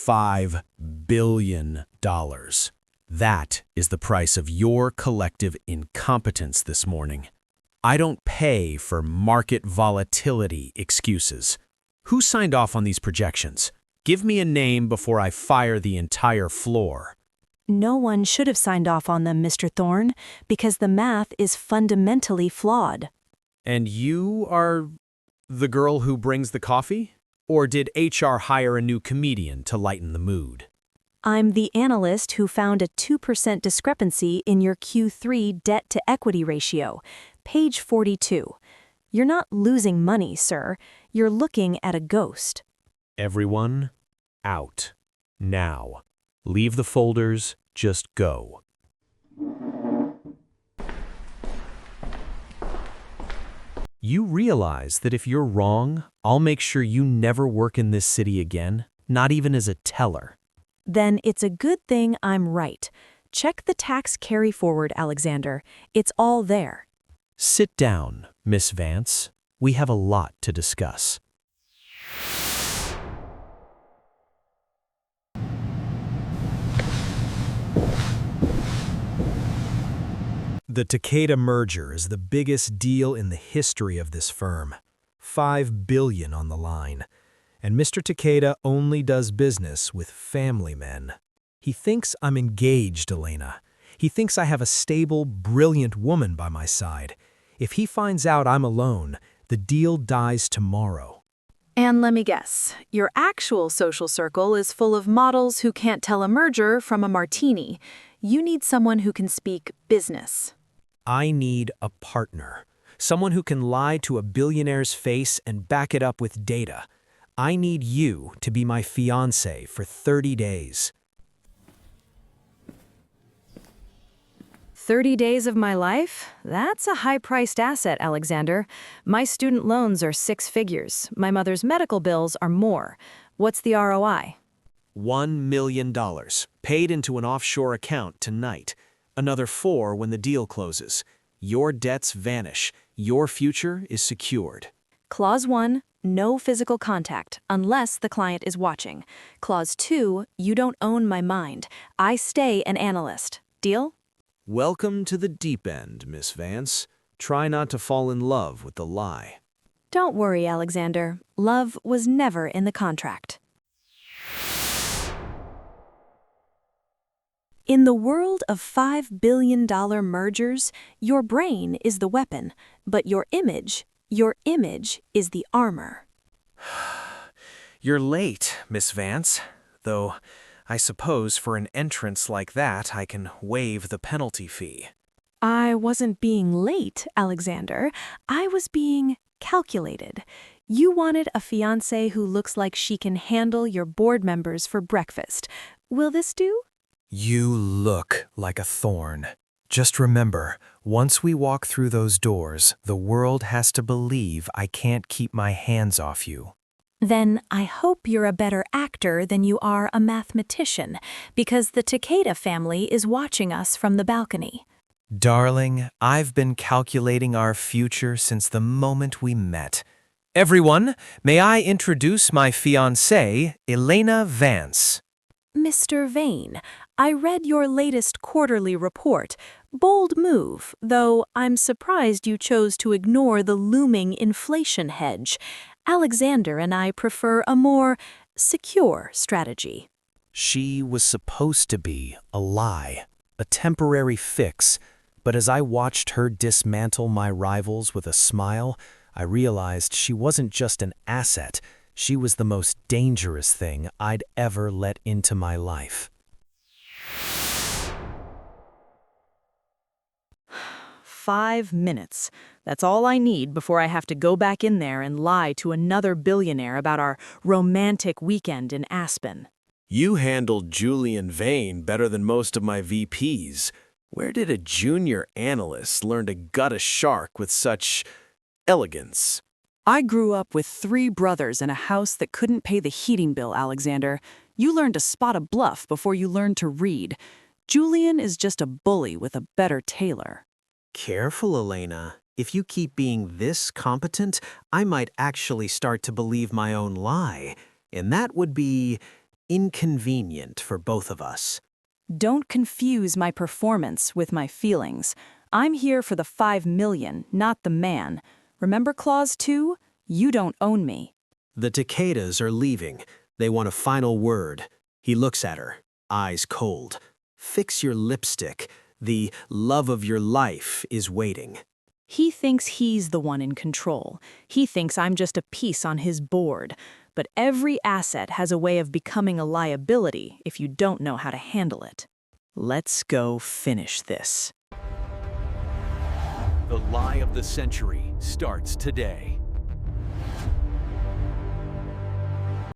$5 billion. That is the price of your collective incompetence this morning. I don't pay for market volatility excuses. Who signed off on these projections? Give me a name before I fire the entire floor. No one should have signed off on them, Mr. Thorne, because the math is fundamentally flawed. And you are the girl who brings the coffee? Or did HR hire a new comedian to lighten the mood? I'm the analyst who found a 2% discrepancy in your Q3 debt-to-equity ratio, page 42. You're not losing money, sir. You're looking at a ghost. Everyone, out. Now. Leave the folders, just go. You realize that if you're wrong, I'll make sure you never work in this city again, not even as a teller. Then it's a good thing I'm right. Check the tax carry forward, Alexander. It's all there. Sit down, Miss Vance. We have a lot to discuss. The Takeda merger is the biggest deal in the history of this firm. $5 billion on the line. And Mr. Takeda only does business with family men. He thinks I'm engaged, Elena. He thinks I have a stable, brilliant woman by my side. If he finds out I'm alone, the deal dies tomorrow. And let me guess, your actual social circle is full of models who can't tell a merger from a martini. You need someone who can speak business. I need a partner. Someone who can lie to a billionaire's face and back it up with data. I need you to be my fiancée for 30 days. 30 days of my life? That's a high-priced asset, Alexander. My student loans are 6 figures. My mother's medical bills are more. What's the ROI? $1 million, paid into an offshore account tonight. Another 4 when the deal closes. Your debts vanish. Your future is secured. Clause 1, no physical contact, unless the client is watching. Clause 2, you don't own my mind. I stay an analyst. Deal? Welcome to the deep end, Miss Vance. Try not to fall in love with the lie. Don't worry, Alexander. Love was never in the contract. In the world of $5 billion mergers, your brain is the weapon, but your image is the armor. You're late, Miss Vance. Though, I suppose for an entrance like that, I can waive the penalty fee. I wasn't being late, Alexander. I was being calculated. You wanted a fiancée who looks like she can handle your board members for breakfast. Will this do? You look like a thorn. Just remember, once we walk through those doors, the world has to believe I can't keep my hands off you. Then I hope you're a better actor than you are a mathematician, because the Takeda family is watching us from the balcony. Darling, I've been calculating our future since the moment we met. Everyone, may I introduce my fiancée, Elena Vance. Mr. Vane, I read your latest quarterly report. Bold move, though I'm surprised you chose to ignore the looming inflation hedge. Alexander and I prefer a more secure strategy. She was supposed to be a lie, a temporary fix, but as I watched her dismantle my rivals with a smile, I realized she wasn't just an asset. She was the most dangerous thing I'd ever let into my life. 5 minutes. That's all I need before I have to go back in there and lie to another billionaire about our romantic weekend in Aspen. You handled Julian Vane better than most of my VPs. Where did a junior analyst learn to gut a shark with such elegance? I grew up with 3 brothers in a house that couldn't pay the heating bill, Alexander. You learned to spot a bluff before you learned to read. Julian is just a bully with a better tailor. Careful, Elena. If you keep being this competent, I might actually start to believe my own lie. And that would be inconvenient for both of us. Don't confuse my performance with my feelings. I'm here for the 5 million, not the man. Remember Clause 2? You don't own me. The Takedas are leaving. They want a final word. He looks at her, eyes cold. Fix your lipstick. The love of your life is waiting. He thinks he's the one in control. He thinks I'm just a piece on his board. But every asset has a way of becoming a liability if you don't know how to handle it. Let's go finish this. The lie of the century starts today.